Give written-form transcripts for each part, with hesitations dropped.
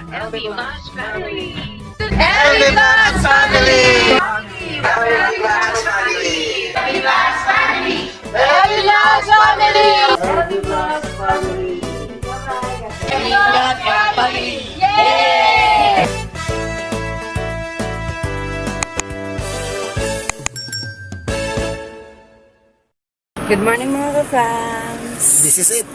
LB Vlogs family. LB Vlogs family! LB Vlogs family. LB Vlogs family. LB Vlogs family! LB Vlogs family. LB Vlogs family. Yay! Good morning mga ka-fans! This is it.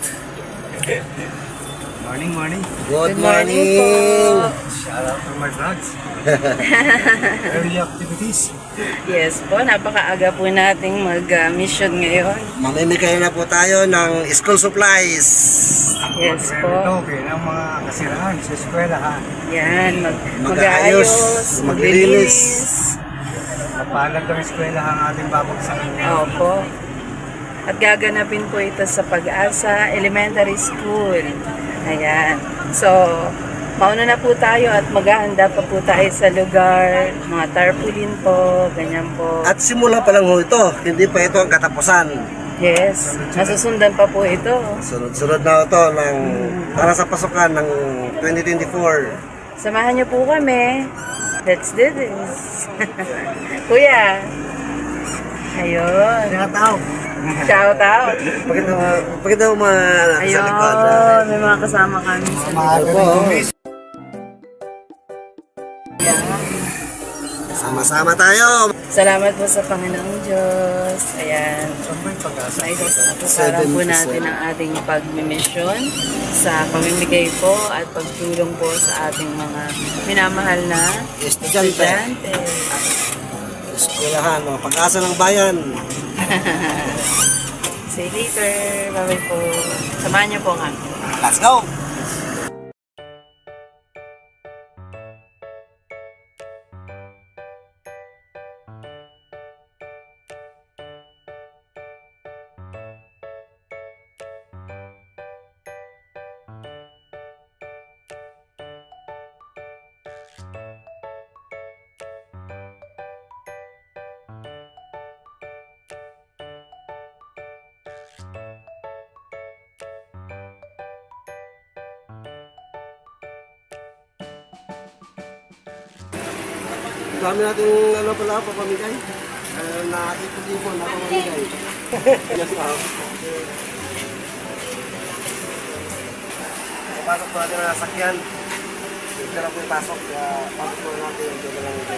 Morning, morning. Good po! morning! Shout out for my vlogs. Early activities. Yes po, napakaaga po nating mag-mission ngayon. Mamimigay na po tayo ng school supplies. Yes Ito, po. okay, ng mga kasiraan sa eskwela ha. Yan, Mag-aayos, mag-aayos, maglilinis. Napalad ang eskwela ang ating babagsakan. Opo. At gaganapin po ito sa Pag-asa Elementary School. Ayan. So, mauna na po tayo at maghahanda pa po tayo sa lugar. Mga tarpaulin po, ganyan po. At simula pa lang ho ito, hindi pa ito ang katapusan. Yes, nasusundan pa po ito. Sunod-sunod na ito para sa pasukan ng 2024. Samahan niyo po kami. Let's do this. Kuya. Ayun. Shout out. Shout out. Pakita mo mga sa Ayun. likod. May mga kasama kami sa Maaga Opo. rin gumis. Sama-sama tayo. Salamat po sa Panginoong Diyos. Ayan. Saan ba yung pag-asa? Naisasarang po natin ang ating pagmimisyon sa pamimigay po at pagtulong po sa ating mga minamahal na Estudyante. estudyante. Eskwelahan, mga pag-asa ng bayan. See you later. Bye-bye po. Samahan niyo po kami. Let's go! Dami natin ano pala, papamigay. Nakakipag-ipon na papamigay. Yes, ma'am. Pasok po natin ang sakyan. Dito na po yung pasok. Kaya pasok po natin. Dito na lang yung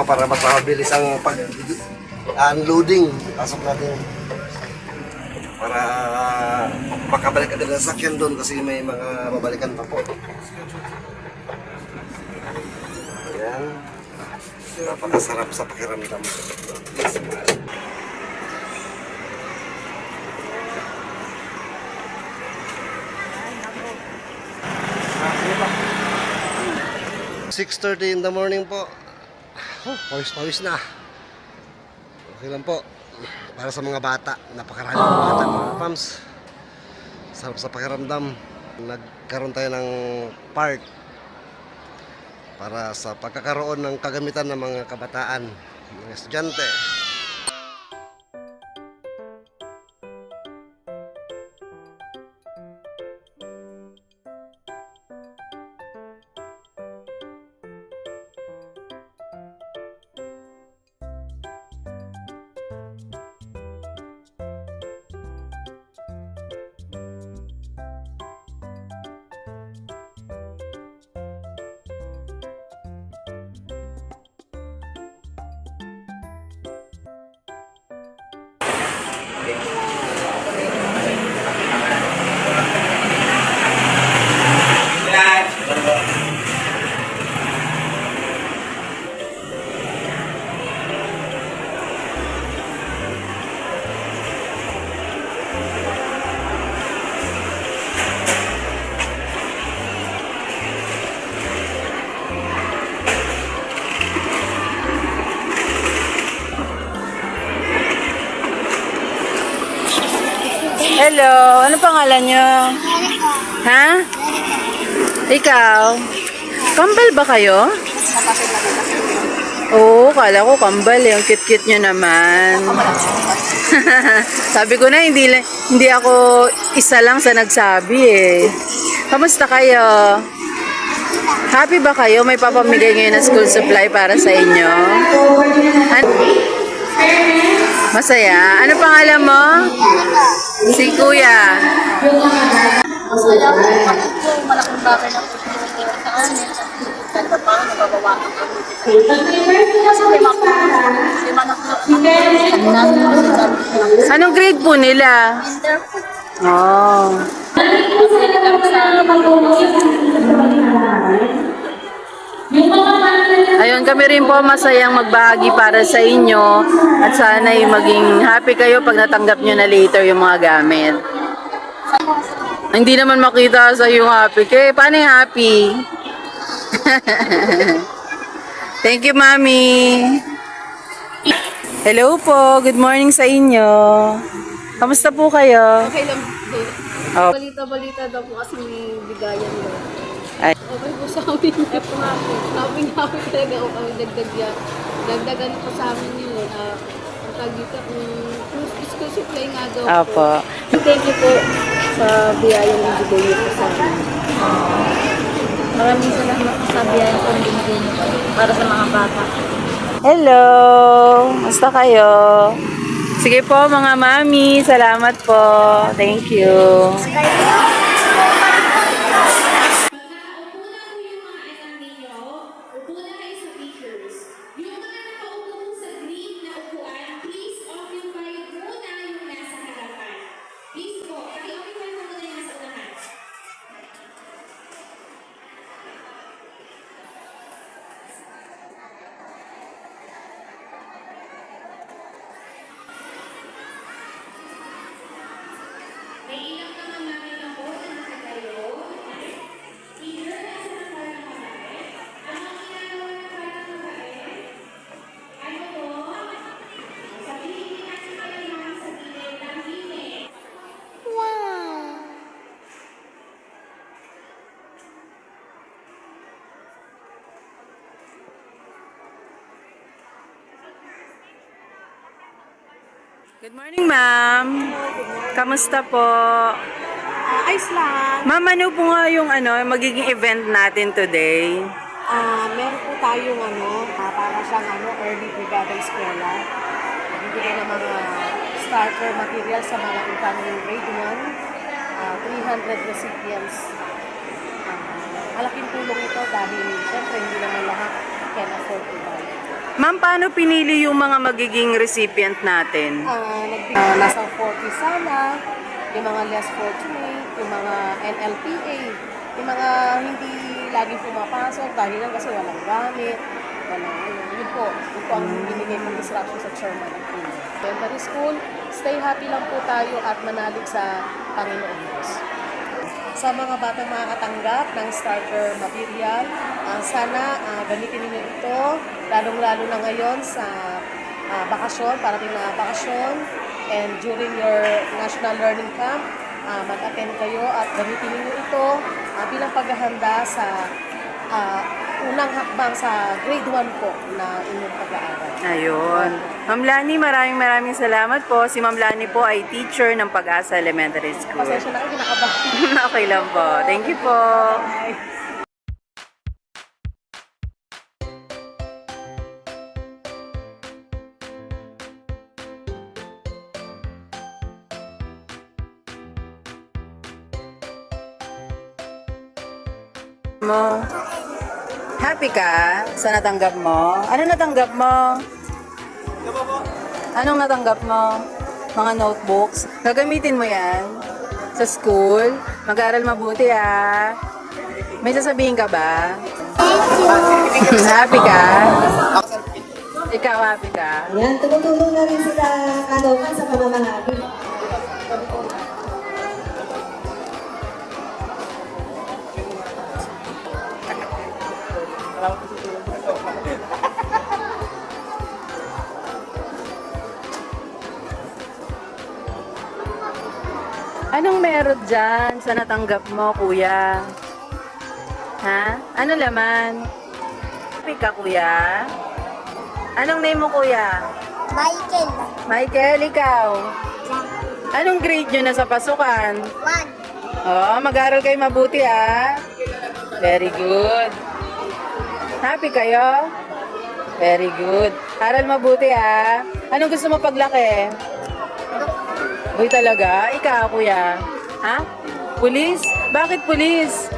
para mas mabilis ang pag-unloading. Pasok natin. Para makabalik agad ang sakyan doon kasi may mga babalikan pa po. Ayan. Napakasarap sa pakiramdam. "6:30 in the morning po. Pawis-pawis na. Okay lang po. Para sa mga bata, napakaraming mga bata, mga pams. Sarap sa pakiramdam. Nagkaroon tayo ng park para sa pagkakaroon ng kagamitan ng mga kabataan, mga estudyante. Hello, ano pangalan nyo? Ha? Ikaw? Kambal ba kayo? Oo, kala ko kambal eh. Ang cute-cute nyo naman. Sabi ko na, hindi ako isa lang sa nagsabi eh. Kamusta kayo? Happy ba kayo? May papamigay ngayon na school supply para sa inyo? Masaya? Ano pangalan mo? Si Kuya. Masaya po kasi po malaking bagay na po sa amin. Ganda pa, nababawasan po. Kasi lima na po. Anong grade po nila? Winter po. Oh. Masaya kami sa Ayun, kami rin po masayang magbahagi para sa inyo at sana ay maging happy kayo pag natanggap nyo na later yung mga gamit. Hindi naman makita sa yung happy. Kaya paano yung happy? Thank you, Mami. Hello po. Good morning sa inyo. Kamusta po kayo? Okay lang. Oh. Balita-balita daw po kasi may bigayan daw. Ay. Okay po sa amin. Kaya po nga po. Happy talaga ako kami dagdag. Dagdagan po sa amin yun. Ang tagita kung school supply nga daw po. Opo. Thank you po sa biyayang ibigay niyo po sa amin. Maraming salamat po sa biyayang po ibigay niyo para sa mga bata. Hello. Kamusta kayo? Sige po mga mami. Salamat po. Thank you. Good morning, ma'am. Kamusta po? Ayos lang. Ma'am, ano po nga yung magiging event natin today? Meron po tayong para siyang early brigada eskwela. Bibigay ng mga starter material sa mga incoming grade 1. 300 recipients. Malaking tulong ito dahil syempre hindi naman lahat can afford to buy. Ma'am, paano pinili yung mga magiging recipient natin? Nasa 40 sana, yung mga less fortunate, yung mga NLPA, yung mga hindi laging pumapasok dahil lang kasi walang gamit, yun po ang binigay kong instruction sa chairman ng elementary school. Stay happy lang po tayo at manalig sa Panginoon Diyos. Sa mga batang makakatanggap ng starter material, sana gamitin ninyo ito, lalong-lalo na ngayon sa bakasyon, parating na bakasyon, and during your national learning camp, mag-attend kayo at gamitin ninyo ito bilang paghahanda sa unang hakbang sa grade 1 po na inyong pag-aaral. Ayun. Ma'am Lani, maraming salamat po. Si Ma'am Lani po ay teacher ng Pag-asa Elementary School. Pasensya na kayo, kinakabahan. Okay lang po. Thank you po. Mo. Happy ka sa natanggap mo? Ano natanggap mo? Anong natanggap mo? Mga notebooks? Gagamitin mo yan sa school? Mag-aral mabuti ah. May sasabihin ka ba? Happy ka? Ikaw happy ka? Yan, tumutulong na rin sila kalokan sa pamamahagi. Anong meron dyan sa natanggap mo, kuya? Ha? Ano laman? Happy ka, kuya? Anong name mo, kuya? Michael. Michael, ikaw? Anong grade nyo na sa pasukan? 1. Oh, mag-aral kayo mabuti, ah. Very good. Happy kayo? Very good. Aral mabuti, ah. Anong gusto mo paglaki? Uy, talaga? Ikaw, kuya? Ha? Pulis? Bakit pulis?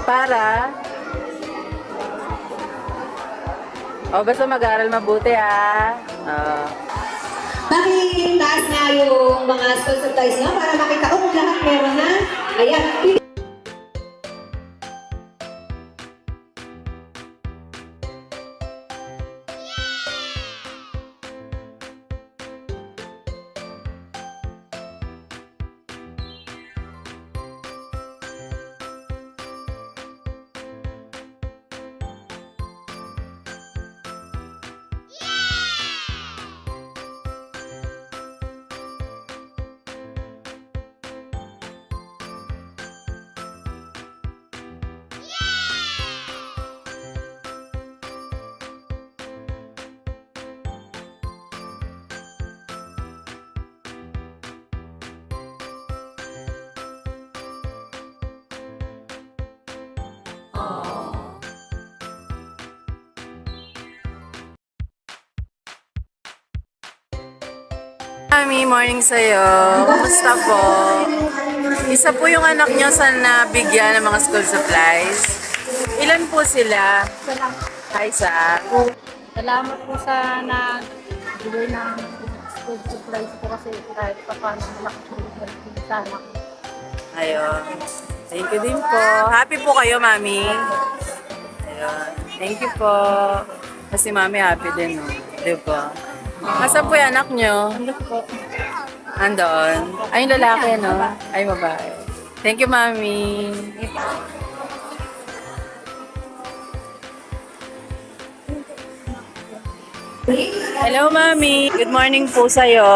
Para? O, basta mag-aral mabuti, ah. Oh. Pakitaas nga yung mga school supplies nyo para makita ko kung lahat meron na. Ayan. Mami, morning sa'yo. Kumusta po? Isa po yung anak nyo sa nabigyan ng mga school supplies. Ilan po sila? Isa. Salamat po sa nagbigay ng school supplies po kasi kahit pa paano malaking tulong sa anak. Ayun. Thank you din po. Happy po kayo, Mami. Ayun. Thank you po. Kasi Mami happy din, no? Di ba? Asan po yung anak nyo? Andon. Ay, yung lalaki, no? Ay, babae. Thank you, Mami. Hello, Mami. Good morning po sa'yo.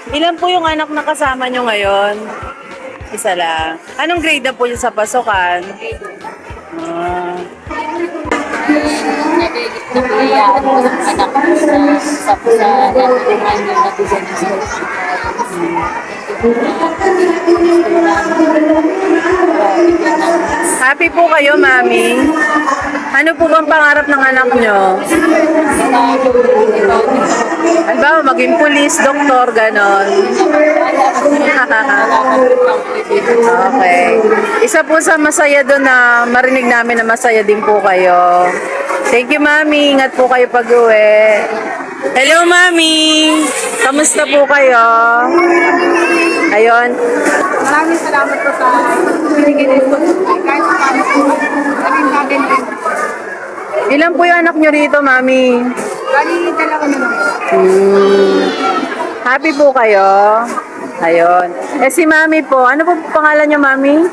Ilan po yung anak na kasama nyo ngayon? Isa lang. Anong grade na po yung sa pasukan? Ah. Nabiyayaan ko sa anak ko sa natulungan niya na bisa ng school Happy po kayo, Mami. Ano po bang pangarap ng anak nyo? Halimbawa, maging pulis, doktor, ganon. Okay. Isa po sa masaya doon na marinig namin na masaya din po kayo. Thank you, Mami. Ingat po kayo pag-uwi. Hello, Mami. Kamusta po kayo? Ayun. Maraming salamat po sa binigay ng school supply. Kahit paano po, naging natin rin. Ilan po yung anak nyo rito, Mami? Bali, dalawa na lang. Happy po kayo? Ayun. Eh si Mami po, ano po pangalan nyo, Mami?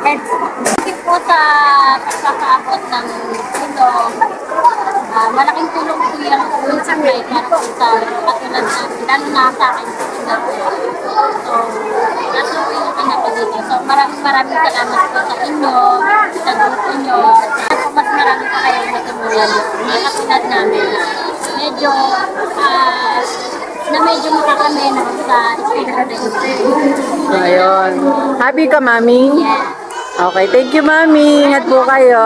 Kasi po sa pagkakaabot ng tulong, malaking tulong po yung school supply para po sa katulad namin, lalo na sa akin po na po. So, nasa po yung anak ko dito. So, maraming salamat po sa inyo, sa grupo nyo. At po mas marami pa kayong matulungan. Mga katulad namin na medyo makakamenos sa student. Ayun. Happy ka, Mami? Yes. Okay, thank you, Mami. Ingat po kayo.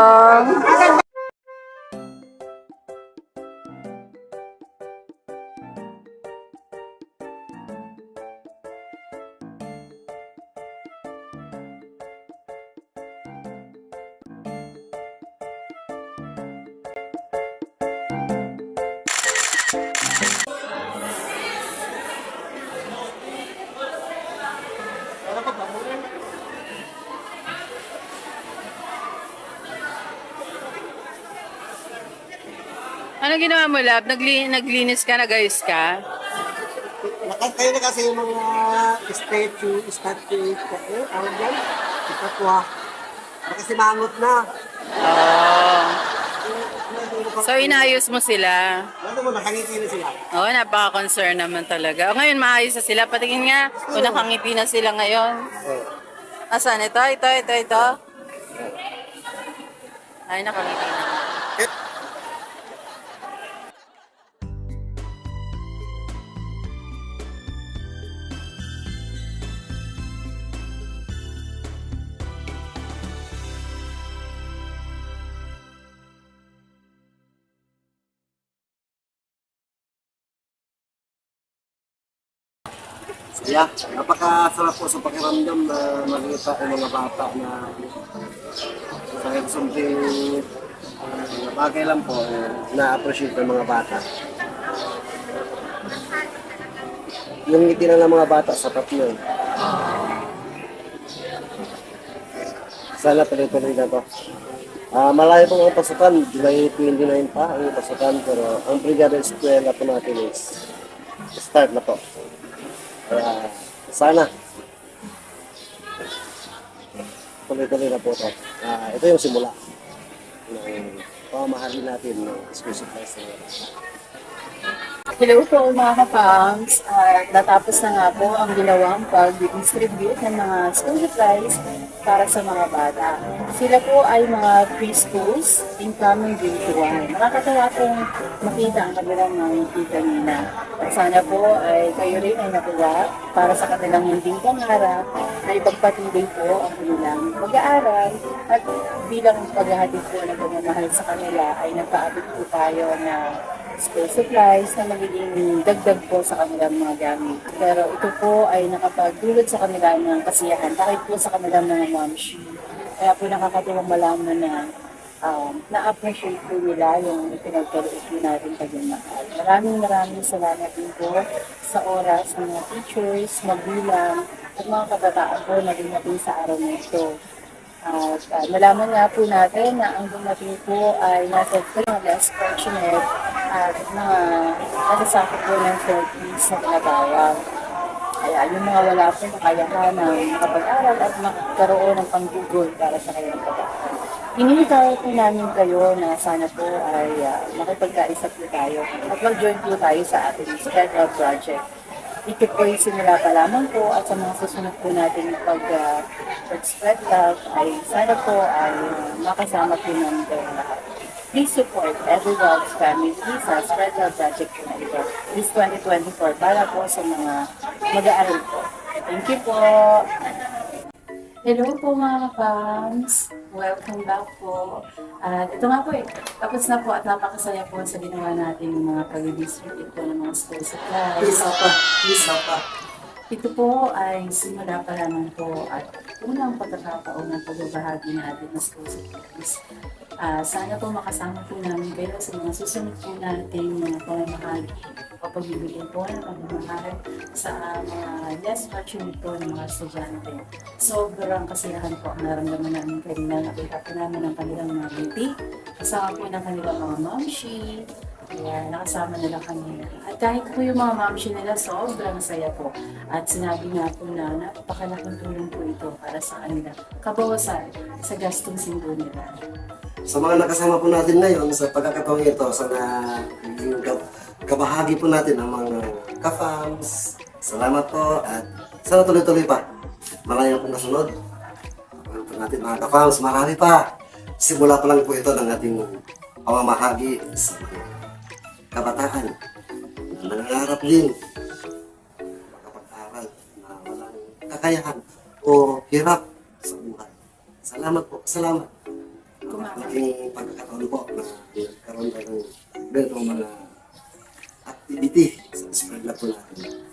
Ano ginawa mo, Lab? Naglinis ka, nagayos ka? Nakantay na kasi yung mga statue, tawag yan, ipatwa. Kasi mangot na. Oo. So, inayos mo sila? Ano mo, nakangiti na sila. Oo, napaka-concern naman talaga. O, ngayon, maayos na sila. Patingin nga, kung nakangiti na sila ngayon. Asan? Ito? Ay, nakangiti na. Yeah, napakasarap po sa pakiramdam na makita ang mga bata na kahit something bagay lang po, na-appreciate ng mga bata. Yung ngiti na ng mga bata, sapat yun. Sana tuloy-tuloy na to. Malayo pong ang pasukan, July 29 pa ang pasukan, pero ang Brigada Eskwela po natin is start na po. Kaya sana tuloy-tuloy na po ito. Ito yung simula ng pamamahalin natin ng school supplies. Hello po mga kapangs. Natapos na nga po ang ginawang pag-distribute ng mga school supplies para sa mga bata. Sila po ay mga preschools incoming grade 1. Nakakatawa pong makita ang kanilang mga ngiti kanina. At sana po ay kayo rin ay nakuha para sa kanilang hindi pangarap na ipagpatuloy po ang kanilang mag-aaral at bilang paghahatid po ng pagmamahal sa kanila ay nagpaabot po tayo na school supplies na magiging dagdag po sa kanilang mga gamit. Pero ito po ay nakapagdulot sa kanila ng kasiyahan dahil po sa kanilang mga momshi. Kaya po nakakatuwang malaman na na-appreciate po nila yung pinagkaroon po natin pagmamahal. Maraming salamat din po sa oras ng mga teachers, magulang, at mga kabataan po na dumating sa araw na ito. At nalaman nga po natin na ang dumating po ay nasa mga less fortunate at mga nasasakot po ng 40s na tinatawag. Kaya yung mga wala po kakayahan ng makapag-aral at magkaroon ng panggugol para sa kanilang pag-aaral. Hinihintay po namin kayo na sana po ay makipagkaisa po tayo at mag-join po tayo sa ating special project. Ito po yung simula pa lamang po at sa mga susunod po natin pag-spread love ay sana po ay makasama po namin kayo lahat. Please support everyone's family sa spread love project po na ito. This 2024 para po sa mga mag-aaral po. Thank you po! Hello po mga fans! Welcome back po. At ito nga po tapos na po at napakasaya po sa ginawa natin ng mga pag-distribute po ng mga school supplies. Please pa. Ito po ay simula pa lamang po at unang pagkakataon ng pagbabahagi natin ng school supplies. Sana po makasama po namin kayo sa mga susunod po natin mga pamamahagi o pagbibigay po ng pamamahal sa mga less fortunate po ng mga estudyante. Sobrang kasiyahan po ang naramdaman namin kanina. Nakita po namin ang kanilang mga ngiti, kasama po ng kanilang mga momshi, kaya nakasama nila kami. At kahit po yung mga momshi nila, sobrang saya po. At sinabi nga po na napakalaking tulong po ito para sa kanila. Kabawasan sa gastong sindo nila. Sa mga nakasama po natin ngayon sa pagkakataon ito, sana yung kabahagi po natin ang mga ka-fams. Salamat po at sana tuloy-tuloy pa. Malayo pong kasunod. Ano po natin mga ka-fams, marami pa. Simula pa lang po ito ng ating pamamahagi sa mga kabataan. Nangangarap din makapag-aral na walang kakayahan o hirap sa buhay. Salamat po, salamat. Malaking pagkakataon po na nagkaroon tayo ng ganitong mga activity sa spread lab po natin.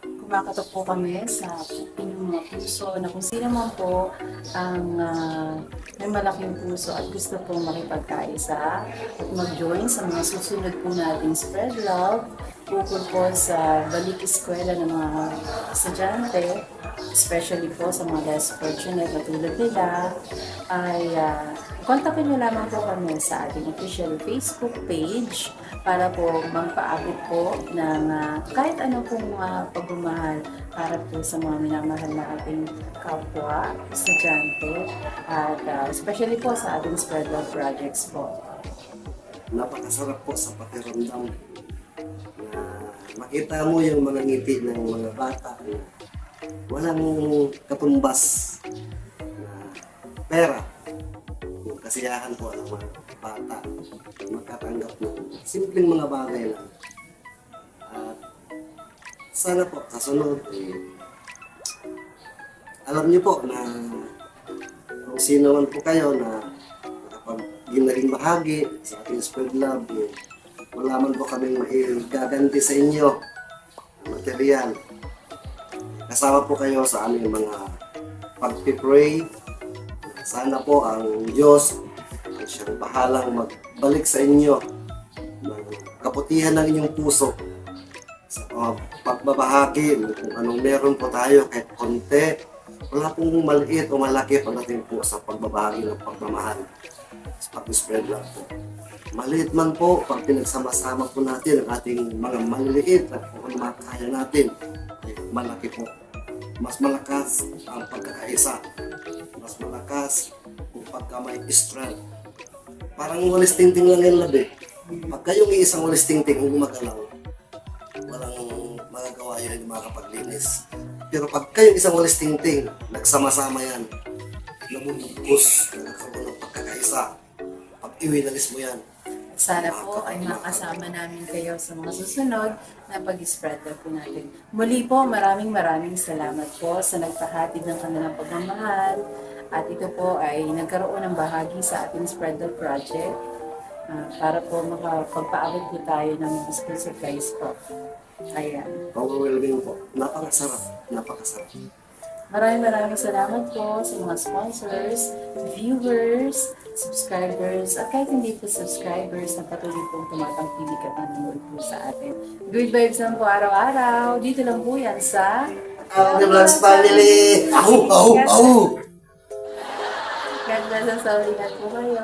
Kumakatok po kami sa inyong mga puso na kung sino man po ang may malaking puso at gusto pong makipagkaisa at mag-join sa mga susunod po nating spread love ukol po sa balik eskwela ng mga estudyante, especially po sa mga less fortunate na tulad nila, ay kontakin nyo lamang po kami sa ating official Facebook page para po magpaabot po ng kahit ano pong pagmamahal para po sa mga minamahal na ating kapwa, estudyante, at especially po sa ating spread love projects po. Napakasarap po sa pakiramdam na makita mo yung mga ngiti ng mga bata na walang katumbas na pera. Yung kasiyahan po ng mga bata makatanggap ng simpleng mga bagay lang. At sana po sa sunod alam niyo po na kung sino man po kayo na naging bahagi sa ating spread love, wala man po kaming maigaganti sa inyo ng material. kasama po kayo sa aming mga pag-pray. Sana po ang Diyos ang siyang bahalang magbalik sa inyo ng kaputihan ng inyong puso sa mga pagbabahagi kung anong meron po tayo kahit konti. Wala pong maliit o malaki pagdating po sa pagbabahagi ng pagmamahal sa pag-spread lang po. Maliit man po, pag pinagsama-sama po natin ang ating mga maliliit at kung ano makakaya natin, ay malaki po. Mas malakas ang pagkakaisa. Mas malakas kung pagka may strength. Parang walis tingting lang yung labi. Pag kayong isang walis tingting ang gumagalaw, walang magagawa yun, hindi makakapaglinis. Pero pag kayong isang walis tingting, nagsama-sama yan, nabubugos, nagkakaroon ng pagkakaisa. Pag iwinalis mo yan, Sana po ay makasama namin kayo sa mga susunod na pag-spread po natin. Muli po, maraming salamat po sa nagpahatid ng kanilang pagmamahal. At ito po ay nagkaroon ng bahagi sa ating Spreader Project para po makapagpaabot po tayo ng mga school supplies po. Ayan. overwhelming po. Napakasarap. Napakasarap. Maraming salamat po sa mga sponsors, viewers, subscribers, at kahit hindi po subscribers na patuloy pong tumatangkilik at nanonood po sa atin. Good vibes lang po araw-araw. Dito lang po yan sa The Vlogs Family! Ahu! Ahu! Ahu! God bless us all. Ingat po kayo.